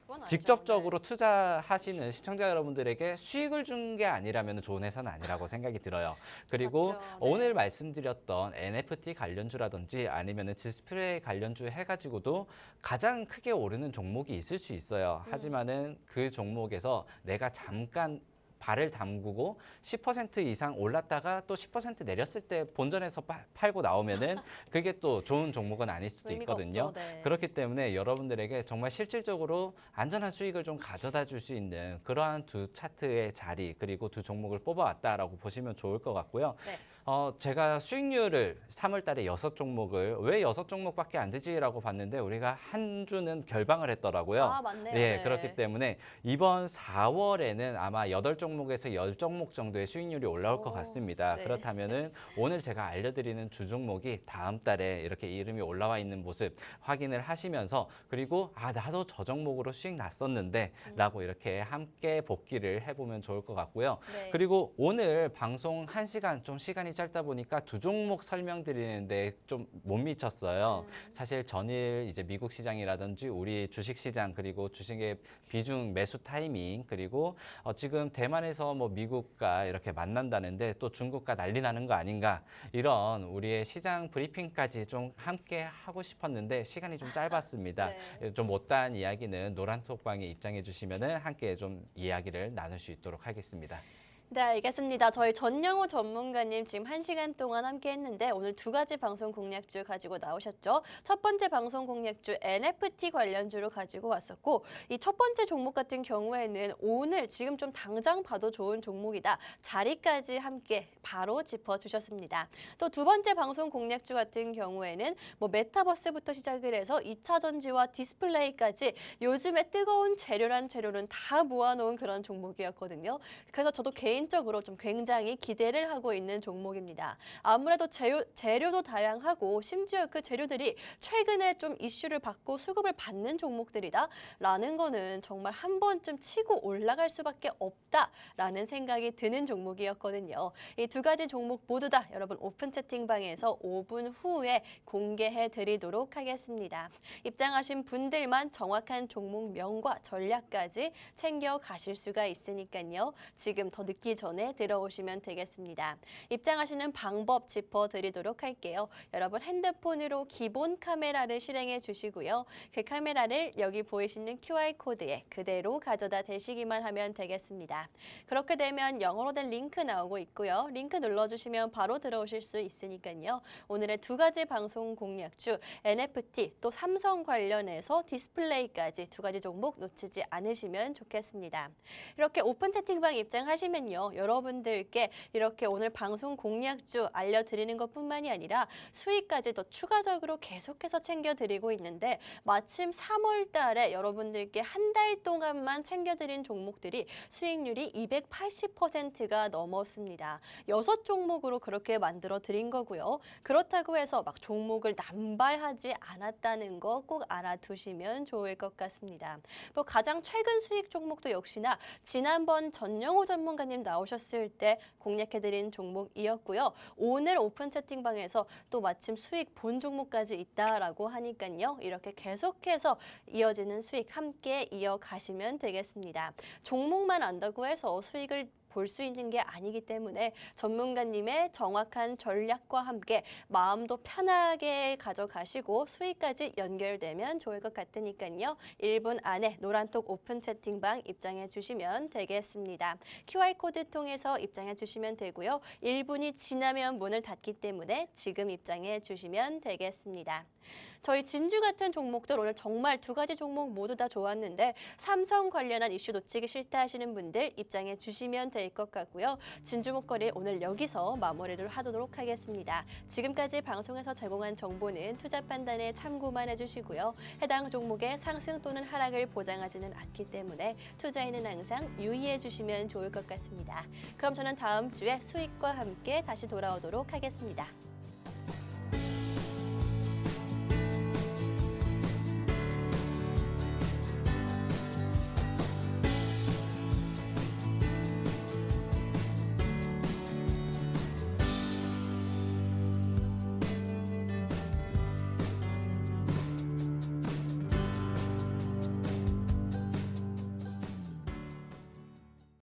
그건 아니죠. 직접적으로 투자하시는 시청자 여러분들에게 수익을 준 게 아니라면 좋은 회사는 아니라고 생각이 들어요. 그리고 맞죠. 네. 오늘 말씀드렸던 NFT 관련주라든지 아니면 디스플레이 관련주 해가지고도 가장 크게 오르는 종목이 있을 수 있어요. 하지만은 그 종목에서 내가 잠깐 발을 담그고 10% 이상 올랐다가 또 10% 내렸을 때 본전에서 팔고 나오면은 그게 또 좋은 종목은 아닐 수도 의미가 있거든요. 없죠. 네. 그렇기 때문에 여러분들에게 정말 실질적으로 안전한 수익을 좀 가져다 줄 수 있는 그러한 두 차트의 자리 그리고 두 종목을 뽑아왔다라고 보시면 좋을 것 같고요. 네. 제가 수익률을 3월 달에 6종목을 왜 6종목밖에 안 되지라고 봤는데 우리가 한 주는 결방을 했더라고요. 아, 맞네요. 예, 네. 그렇기 때문에 이번 4월에는 아마 8종목에서 10종목 정도의 수익률이 올라올 것 오, 같습니다. 네. 그렇다면은 오늘 제가 알려드리는 주 종목이 다음 달에 이렇게 이름이 올라와 있는 모습 확인을 하시면서 그리고 나도 저 종목으로 수익 났었는데 라고 이렇게 함께 복귀를 해보면 좋을 것 같고요. 네. 그리고 오늘 방송 1시간 좀 시간이 짧다 보니까 두 종목 설명드리는데 좀 못 미쳤어요. 사실 전일 이제 미국 시장이라든지 우리 주식 시장 그리고 주식의 비중 매수 타이밍 그리고 지금 대만에서 뭐 미국과 이렇게 만난다는데 또 중국과 난리 나는 거 아닌가 이런 우리의 시장 브리핑까지 좀 함께 하고 싶었는데 시간이 좀 짧았습니다. 네. 좀 못다한 이야기는 노란톡방에 입장해 주시면은 함께 좀 이야기를 나눌 수 있도록 하겠습니다. 네, 알겠습니다. 저희 전영호 전문가님 지금 1시간 동안 함께 했는데 오늘 두 가지 방송 공략주 가지고 나오셨죠. 첫 번째 방송 공략주 NFT 관련주로 가지고 왔었고 이 첫 번째 종목 같은 경우에는 오늘 지금 좀 당장 봐도 좋은 종목이다. 자리까지 함께 바로 짚어주셨습니다. 또 두 번째 방송 공략주 같은 경우에는 뭐 메타버스부터 시작을 해서 2차 전지와 디스플레이까지 요즘에 뜨거운 재료란 재료는 다 모아놓은 그런 종목이었거든요. 그래서 저도 개인적으로 좀 굉장히 기대를 하고 있는 종목입니다. 아무래도 재료도 다양하고 심지어 그 재료들이 최근에 좀 이슈를 받고 수급을 받는 종목들이다라는 거는 정말 한 번쯤 치고 올라갈 수밖에 없다라는 생각이 드는 종목이었거든요. 이 두 가지 종목 모두 다 여러분 오픈 채팅방에서 5분 후에 공개해 드리도록 하겠습니다. 입장하신 분들만 정확한 종목명과 전략까지 챙겨 가실 수가 있으니까요. 지금 더 늦기 전에 들어오시면 되겠습니다. 입장하시는 방법 짚어드리도록 할게요. 여러분 핸드폰으로 기본 카메라를 실행해 주시고요. 그 카메라를 여기 보이시는 QR코드에 그대로 가져다 대시기만 하면 되겠습니다. 그렇게 되면 영어로 된 링크 나오고 있고요. 링크 눌러주시면 바로 들어오실 수 있으니까요. 오늘의 두 가지 방송 공략주 NFT 또 삼성 관련해서 디스플레이까지 두 가지 종목 놓치지 않으시면 좋겠습니다. 이렇게 오픈 채팅방 입장하시면요. 여러분들께 이렇게 오늘 방송 공략주 알려드리는 것뿐만이 아니라 수익까지 더 추가적으로 계속해서 챙겨드리고 있는데 마침 3월 달에 여러분들께 한 달 동안만 챙겨드린 종목들이 수익률이 280%가 넘었습니다. 6종목으로 그렇게 만들어 드린 거고요. 그렇다고 해서 막 종목을 남발하지 않았다는 거 꼭 알아두시면 좋을 것 같습니다. 뭐 가장 최근 수익 종목도 역시나 지난번 전영호 전문가님 나오셨을 때 공략해드린 종목이었고요. 오늘 오픈 채팅방에서 또 마침 수익 본 종목까지 있다라고 하니까요. 이렇게 계속해서 이어지는 수익 함께 이어가시면 되겠습니다. 종목만 안다고 해서 수익을 볼 수 있는 게 아니기 때문에 전문가님의 정확한 전략과 함께 마음도 편하게 가져가시고 수익까지 연결되면 좋을 것 같으니까요. 1분 안에 노란톡 오픈 채팅방 입장해 주시면 되겠습니다. QR코드 통해서 입장해 주시면 되고요. 1분이 지나면 문을 닫기 때문에 지금 입장해 주시면 되겠습니다. 저희 진주 같은 종목들 오늘 정말 두 가지 종목 모두 다 좋았는데 삼성 관련한 이슈 놓치기 싫다 하시는 분들 입장해 주시면 될 것 같고요. 진주 목걸이 오늘 여기서 마무리를 하도록 하겠습니다. 지금까지 방송에서 제공한 정보는 투자 판단에 참고만 해주시고요. 해당 종목의 상승 또는 하락을 보장하지는 않기 때문에 투자에는 항상 유의해 주시면 좋을 것 같습니다. 그럼 저는 다음 주에 수익과 함께 다시 돌아오도록 하겠습니다.